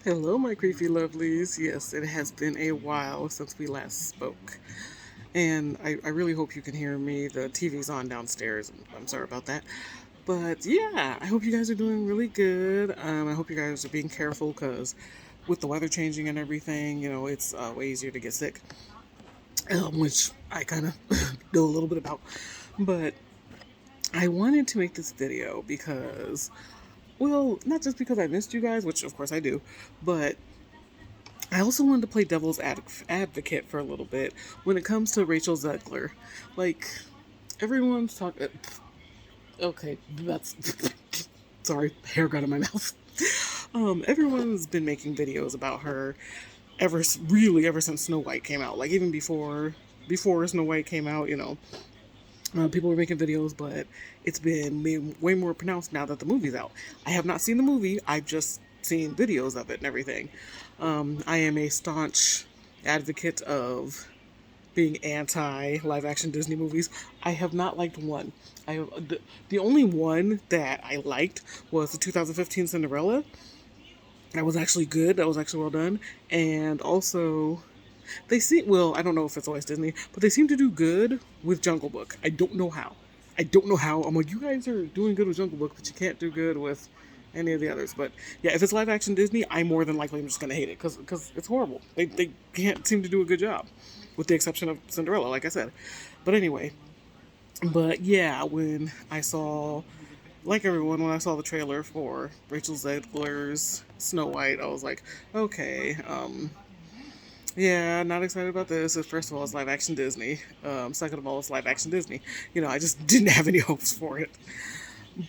Hello, my creepy lovelies. Yes, it has been a while since we last spoke. And I really hope you can hear me. The TV's on downstairs. I'm sorry about that. But yeah, I hope you guys are doing really good. I hope you guys are being careful because with the weather changing and everything, it's way easier to get sick, which I kind of know a little bit about. But I wanted to make this video because, well, not just because I missed you guys, which of course I do, but I also wanted to play devil's advocate for a little bit when it comes to Rachel Zegler. Like, everyone's talking. Okay, that's. Sorry, hair got in my mouth. Everyone's been making videos about her ever since Snow White came out. Like, even before Snow White came out, people were making videos, but it's been way more pronounced now that the movie's out. I have not seen the movie, I've just seen videos of it and everything. I am a staunch advocate of being anti live action Disney movies. I have not liked one. The only one that I liked was the 2015 Cinderella. That was actually good. That was actually well done. And also, they seem, well, I don't know if it's always Disney, but they seem to do good with Jungle Book. I don't know how. I don't know how. I'm like, you guys are doing good with Jungle Book, but you can't do good with any of the others. But yeah, if it's live action Disney, I more than likely am just gonna hate it because it's horrible. They can't seem to do a good job, with the exception of Cinderella, like I said. But anyway, but yeah, like everyone, when I saw the trailer for Rachel Zegler's Snow White, I was like, okay, yeah, not excited about this. First of all, it's live action Disney. Second of all, it's live action Disney. I just didn't have any hopes for it.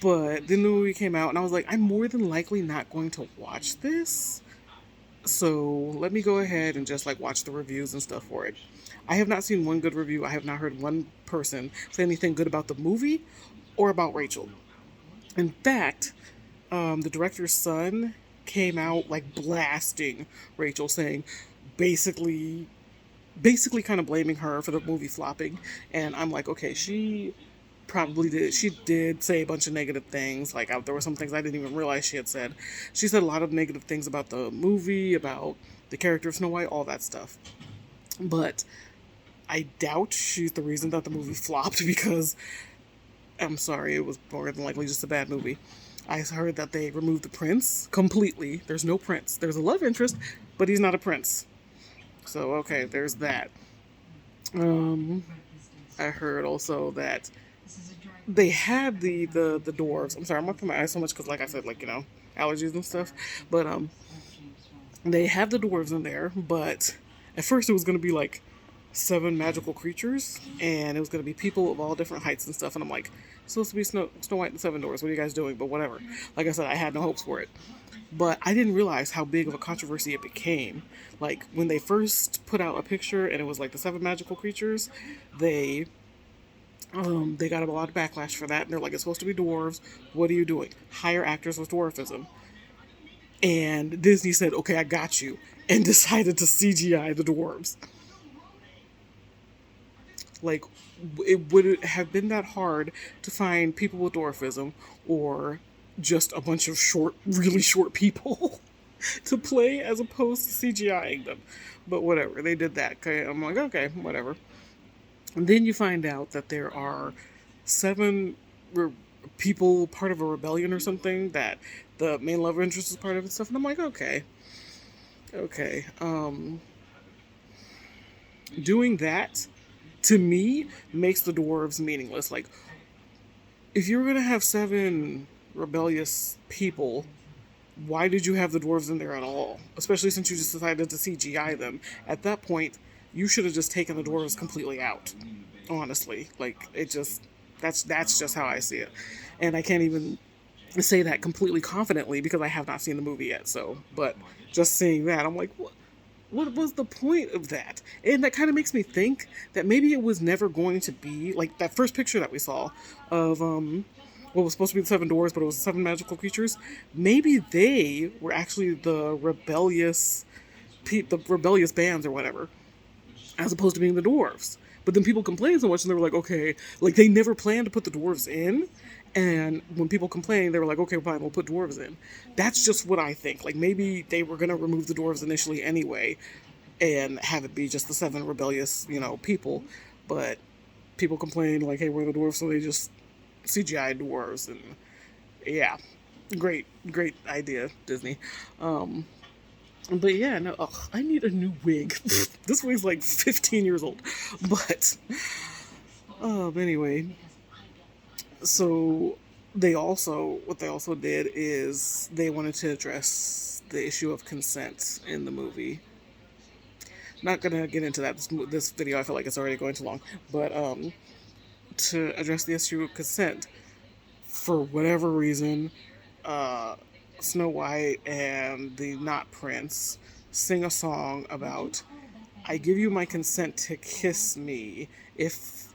But then the movie came out, and I was like, I'm more than likely not going to watch this. So let me go ahead and just like watch the reviews and stuff for it. I have not seen one good review. I have not heard one person say anything good about the movie or about Rachel. In fact, the director's son came out like blasting Rachel, saying basically basically kind of blaming her for the movie flopping. And I'm like, okay, she did say a bunch of negative things. Like, there were some things I didn't even realize she had said. She said a lot of negative things about the movie, about the character of Snow White, all that stuff. But I doubt she's the reason that the movie flopped because, I'm sorry, it was more than likely just a bad movie. I heard that they removed the prince completely. There's no prince. There's a love interest, but he's not a prince. So okay, there's that. Um, I heard also that they had the dwarves. I'm sorry, I'm up in my eyes so much because, like I said, like allergies and stuff. But they have the dwarves in there, but at first it was gonna be like seven magical creatures, and it was gonna be people of all different heights and stuff. And I'm like, it's supposed to be Snow White and Seven Dwarfs. What are you guys doing? But whatever. Like I said, I had no hopes for it. But I didn't realize how big of a controversy it became. Like when they first put out a picture and it was like the seven magical creatures, they they got a lot of backlash for that, and they're like, it's supposed to be dwarves. What are you doing? Hire actors with dwarfism. And Disney said, okay, I got you, and decided to CGI the dwarves. Like, it would have been that hard to find people with dwarfism or just a bunch of really short people to play as opposed to CGIing them. But whatever, they did that. Okay, I'm like, okay, whatever. And then you find out that there are seven re- people part of a rebellion or something that the main love interest is part of and stuff. And I'm like, okay, okay. Doing that to me makes the dwarves meaningless. Like, if you were gonna have seven rebellious people, why did you have the dwarves in there at all? Especially since you just decided to CGI them. At that point, you should have just taken the dwarves completely out. Honestly, like that's just how I see it, and I can't even say that completely confidently because I have not seen the movie yet. So, but just seeing that, I'm like, what? What was the point of that? And that kind of makes me think that maybe it was never going to be like that first picture that we saw of what was supposed to be the seven doors, but it was the seven magical creatures. Maybe they were actually the rebellious bands or whatever, as opposed to being the dwarves. But then people complained so much, and they were like, okay, like they never planned to put the dwarves in, And when people complained, they were like, okay, fine, we'll put dwarves in. That's just what I think. Like, maybe they were going to remove the dwarves initially anyway and have it be just the seven rebellious, people. But people complained, like, hey, we're the dwarves, so they just CGI dwarves. And yeah, great idea, Disney. Um, but yeah, no, ugh, I need a new wig. This wig's like 15 years old. But, anyway, so what they also did is they wanted to address the issue of consent in the movie. Not gonna get into that. This video, I feel like it's already going too long. But to address the issue of consent, for whatever reason, uh, Snow White and the not prince sing a song about "I give you my consent to kiss me if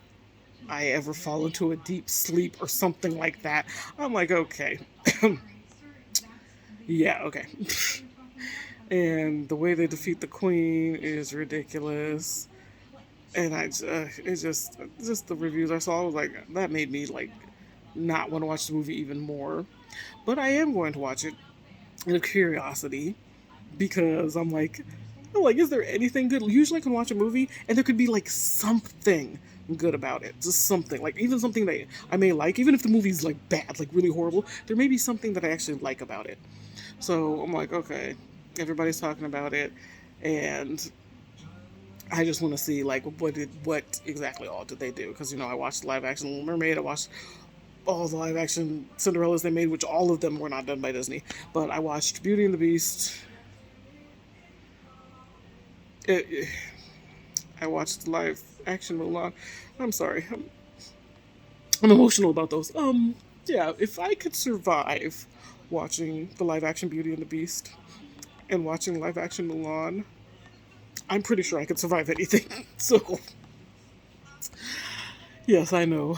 I ever fall into a deep sleep" or something like that. I'm like, okay, yeah, okay. And the way they defeat the queen is ridiculous. And it's just the reviews I saw. I was like, that made me like not want to watch the movie even more. But I am going to watch it in a curiosity because I'm like, is there anything good? Usually I can watch a movie and there could be like something good about it. Just something. Like even something that I may like, even if the movie's like bad, like really horrible, there may be something that I actually like about it. So I'm like, okay, everybody's talking about it and I just want to see like what exactly all did they do? Because I watched live action Little Mermaid. I watched all the live action Cinderellas they made, which all of them were not done by Disney. But I watched Beauty and the Beast. I watched live action Mulan. I'm sorry, I'm emotional about those. Yeah, if I could survive watching the live action Beauty and the Beast and watching live action Mulan, I'm pretty sure I could survive anything. So yes, I know,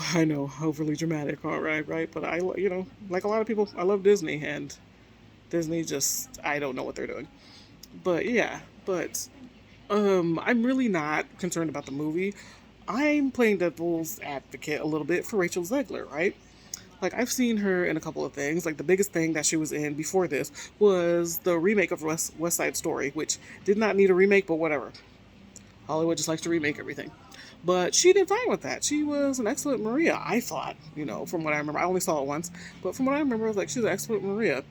overly dramatic, all right, right. But like a lot of people, I love Disney, and Disney just, I don't know what they're doing. But yeah, but I'm really not concerned about the movie. I'm playing devil's advocate a little bit for Rachel Zegler, right? Like I've seen her in a couple of things. Like the biggest thing that she was in before this was the remake of West Side Story, which did not need a remake, but whatever. Hollywood just likes to remake everything. But she did fine with that. She was an excellent Maria, I thought, from what I remember. I only saw it once, but from what I remember, like she's an excellent Maria.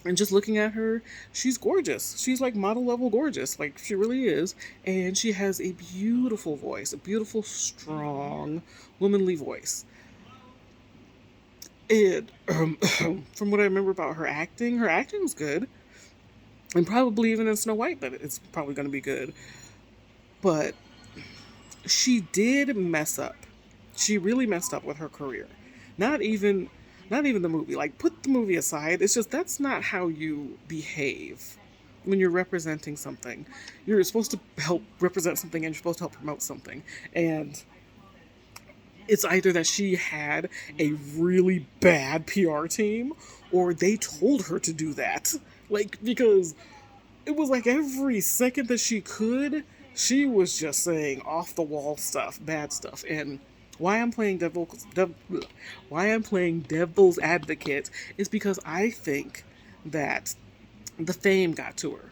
And just looking at her, she's gorgeous. She's like model level gorgeous. Like she really is. And she has a beautiful voice, a beautiful, strong, womanly voice. And from what I remember about her acting was good. And probably even in Snow White, that it's probably going to be good. But she did mess up. She really messed up with her career. Not even not even the movie. Like put the movie aside. It's just that's not how you behave when you're representing something. You're supposed to help represent something and you're supposed to help promote something. And it's either that she had a really bad PR team or they told her to do that. Like because it was like every second that she could, she was just saying off the wall stuff, bad stuff. And why I'm playing why I'm playing devil's advocate is because I think that the fame got to her.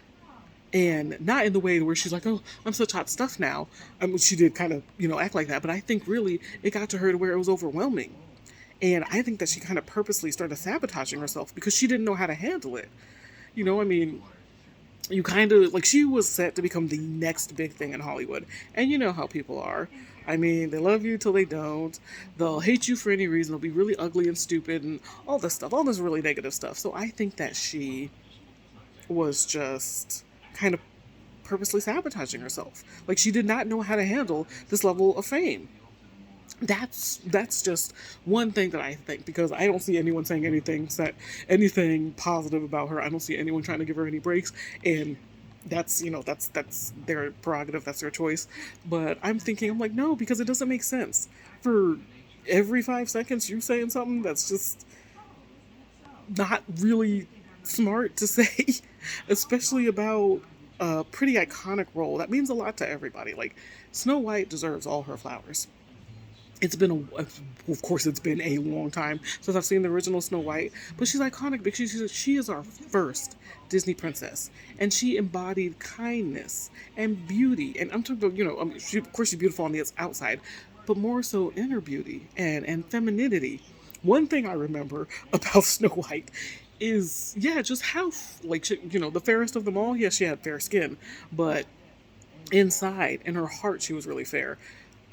And not in the way where she's like, oh, I'm such hot stuff now. I mean, she did kind of, act like that, but I think really it got to her to where it was overwhelming. And I think that she kind of purposely started sabotaging herself because she didn't know how to handle it. I mean, you kind of like she was set to become the next big thing in Hollywood. And you know how people are. I mean, they love you till they don't. They'll hate you for any reason. They'll be really ugly and stupid and all this stuff, all this really negative stuff. So I think that she was just kind of purposely sabotaging herself. Like she did not know how to handle this level of fame. That's just one thing that I think because I don't see anyone saying anything positive about her. I don't see anyone trying to give her any breaks, and that's their prerogative, that's their choice. But I'm like no, because it doesn't make sense for every 5 seconds you saying something that's just not really smart to say, especially about a pretty iconic role that means a lot to everybody. Like Snow White deserves all her flowers. It's been of course it's been a long time since I've seen the original Snow White, but she's iconic because she is our first Disney princess, and she embodied kindness and beauty. And I'm talking about, I mean, of course she's beautiful on the outside, but more so inner beauty and femininity. One thing I remember about Snow White is, yeah, just how like the fairest of them all. Yes, she had fair skin, but inside in her heart she was really fair.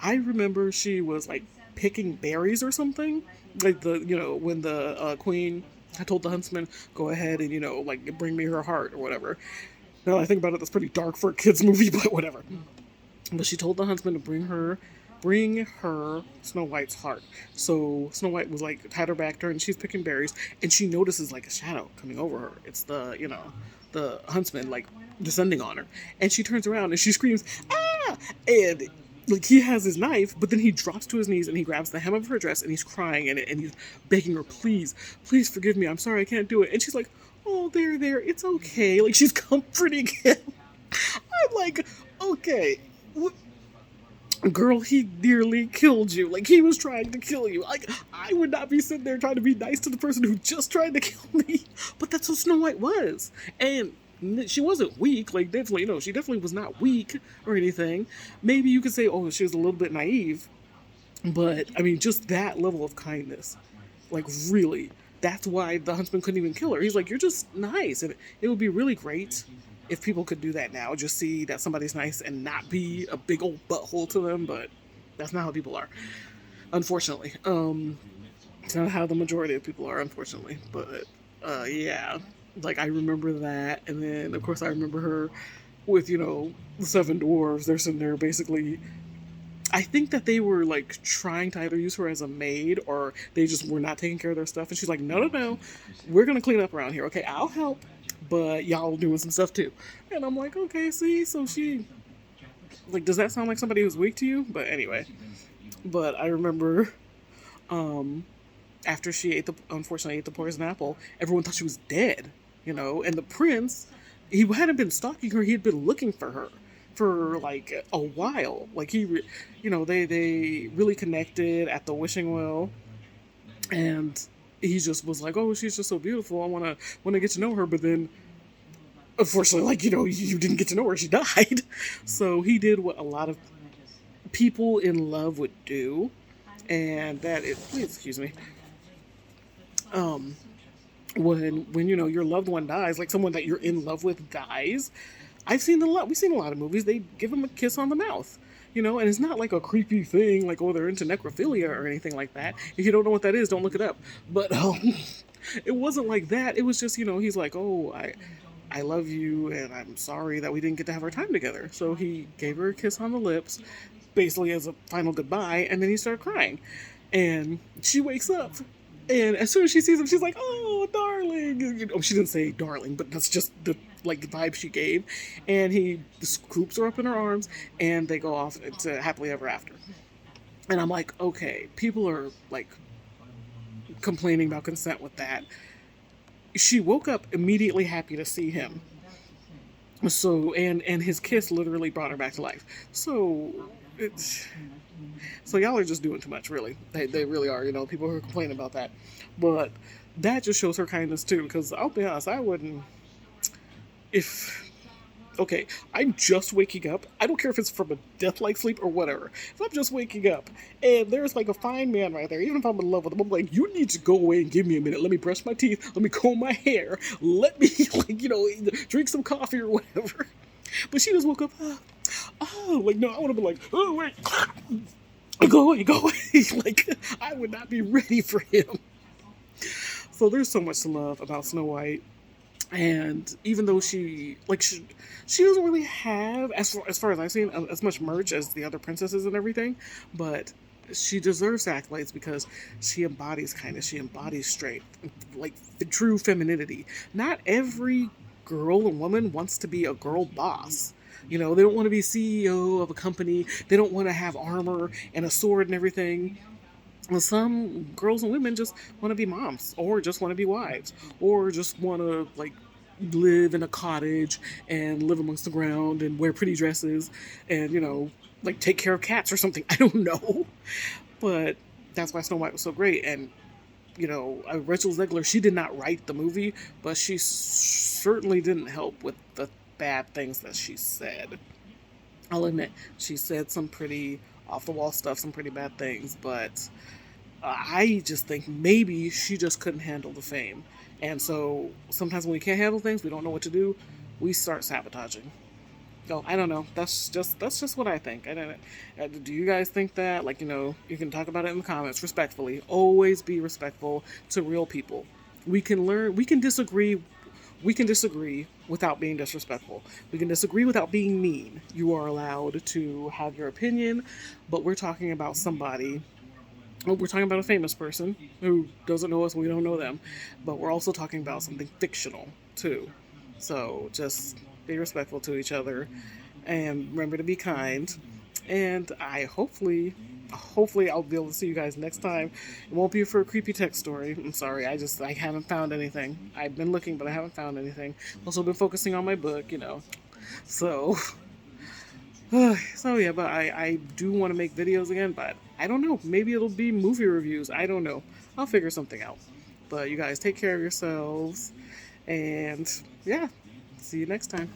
I remember she was like picking berries or something, like when the queen had told the huntsman, go ahead and like bring me her heart or whatever. Now that I think about it, that's pretty dark for a kids movie, but whatever. But she told the huntsman to bring her Snow White's heart. So Snow White was like had her back turned, and she's picking berries, and she notices like a shadow coming over her. It's the huntsman like descending on her, and she turns around and she screams, "Ah!" And like he has his knife, but then he drops to his knees and he grabs the hem of her dress and he's crying and he's begging her, "Please, please forgive me. I'm sorry, I can't do it." And she's like, "Oh, there, it's okay." Like she's comforting him. I'm like, okay, girl, he nearly killed you. Like he was trying to kill you. Like I would not be sitting there trying to be nice to the person who just tried to kill me. But that's what Snow White was, and she wasn't weak. Like definitely, she definitely was not weak or anything. Maybe you could say, oh, she was a little bit naive, but I mean, just that level of kindness, like really, that's why the huntsman couldn't even kill her. He's like, you're just nice, and it would be really great if people could do that now. Just see that somebody's nice and not be a big old butthole to them. But that's not how people are, unfortunately. It's not how the majority of people are, unfortunately. But yeah, like I remember that, and then of course I remember her with the seven dwarves. They're sitting there basically. I think that they were like trying to either use her as a maid or they just were not taking care of their stuff. And she's like, no, no, no, we're gonna clean up around here. Okay, I'll help, but y'all doing some stuff too. And I'm like, okay, see, so she like, does that sound like somebody who's weak to you? But anyway, but I remember um after she unfortunately ate the poison apple, everyone thought she was dead, and the prince, he hadn't been stalking her, he had been looking for her for like a while. Like they really connected at the wishing well, and he just was like, oh, she's just so beautiful, I want to get to know her. But then unfortunately, like, you didn't get to know her, she died. So he did what a lot of people in love would do, and that is, please excuse me, um when your loved one dies, like someone that you're in love with dies. We've seen a lot of movies, they give them a kiss on the mouth, and it's not like a creepy thing like, oh, they're into necrophilia or anything like that. If you don't know what that is, don't look it up. But it wasn't like that. It was just, he's like, oh, I love you and I'm sorry that we didn't get to have our time together. So he gave her a kiss on the lips, basically as a final goodbye, and then he started crying. And she wakes up, and as soon as she sees him, she's like, "Oh, darling!" She didn't say darling, but that's just the vibe she gave. And he scoops her up in her arms, and they go off to happily ever after. And I'm like, okay, people are like complaining about consent with that. She woke up immediately happy to see him. So and his kiss literally brought her back to life. It's so y'all are just doing too much, really. They really are. People who are complaining about that, but that just shows her kindness too. Because I'll be honest, I wouldn't if. Okay, I'm just waking up. I don't care if it's from a death-like sleep or whatever. If I'm just waking up and there's like a fine man right there, even if I'm in love with him, I'm like, you need to go away and give me a minute. Let me brush my teeth. Let me comb my hair. Let me drink some coffee or whatever. But she just woke up. Like no, I would have been like, oh wait, go away, go away. Like I would not be ready for him. So there's so much to love about Snow White. And even though she doesn't really have, as far as I've seen, as much merch as the other princesses and everything, but she deserves accolades because she embodies kindness, she embodies strength, like the true femininity. Not every girl and woman wants to be a girl boss. They don't want to be CEO of a company. They don't want to have armor and a sword and everything. Some girls and women just want to be moms, or just want to be wives, or just want to like live in a cottage and live amongst the ground and wear pretty dresses and like take care of cats or something. I don't know, But that's why Snow White was so great. And Rachel Zegler, she did not write the movie, but she certainly didn't help with the bad things that she said. I'll admit, she said some pretty off the wall stuff, some pretty bad things, but I just think maybe she just couldn't handle the fame. And so sometimes when we can't handle things, we don't know what to do, we start sabotaging. So I don't know. That's just what I think. I don't. Do you guys think that? Like, you can talk about it in the comments respectfully. Always be respectful to real people. We can learn. We can disagree. We can disagree without being disrespectful. We can disagree without being mean. You are allowed to have your opinion, but we're talking about somebody. We're talking about a famous person who doesn't know us. We don't know them, but we're also talking about something fictional too. So just be respectful to each other and remember to be kind. And hopefully I'll be able to see you guys next time. It won't be for a creepy text story. I'm sorry. I haven't found anything. I've been looking, but I haven't found anything. Also been focusing on my book. So so yeah, but I do want to make videos again, but I don't know. Maybe it'll be movie reviews. I don't know. I'll figure something out. But you guys take care of yourselves, and yeah, see you next time.